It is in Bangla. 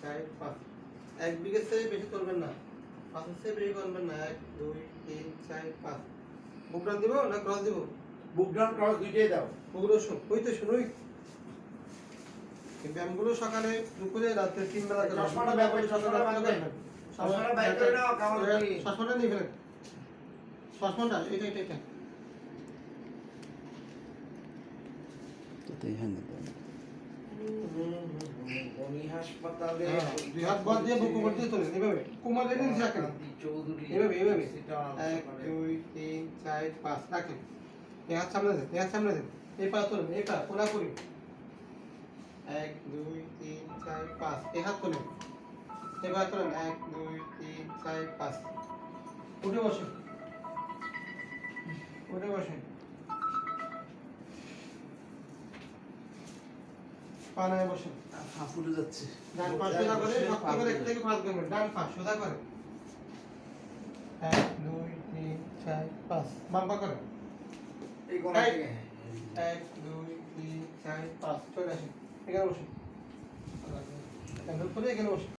4 5 এক বিঘের চেয়ে বেশি করবেন না, 5 চেয়ে বেশি করবেন না। 1 2 3 4 5 বুকডাউন দিব না ক্রস দিব? বুকডাউন ক্রস দুইটাই দাও। ওগুলো ওই তো শুনুই, এই ব্যায়ামগুলো সকালে দুপুরে রাতে 3 বেলা করে চশমাটা ব্যবহার চশমাটা বাঁধবেন, চশমাটা বাইর করে নাও কামাল ভাই। চশমাটা নিয়ে ফেলেন, চশমাটা এটা এটা এটা তাতেই হ্যাঁ দিতে বনি হাসপাতালে দুই হাত বাদ দিয়ে বুক উপর দিয়ে তোলেন এভাবে, কোমর রেখে নিচে রাখেন চৌধুরী এভাবে এভাবে 1 2 3 4 5 রাখেন। এই হাত সামনে দেন, এই হাত সামনে দেন, এই পা তোলেন, এই পা কোনা করি 1 2 3 4 5 এই হাত তোলেন, এবার তোলেন 1 2 3 4 5 উঠে বসেন, উঠে বসেন, পানায় বসেন, হাফুটে যাচ্ছে। ডান পা সোজা করে শক্ত করে 1 থেকে 5 করবেন, ডান পা সোজা করে 1 2 3 4 5 বাম পা করে এই কোন এই। থেকে 1 2 3 4 5 চলে আসেন, এখানে বসুন, এখানে বসুন।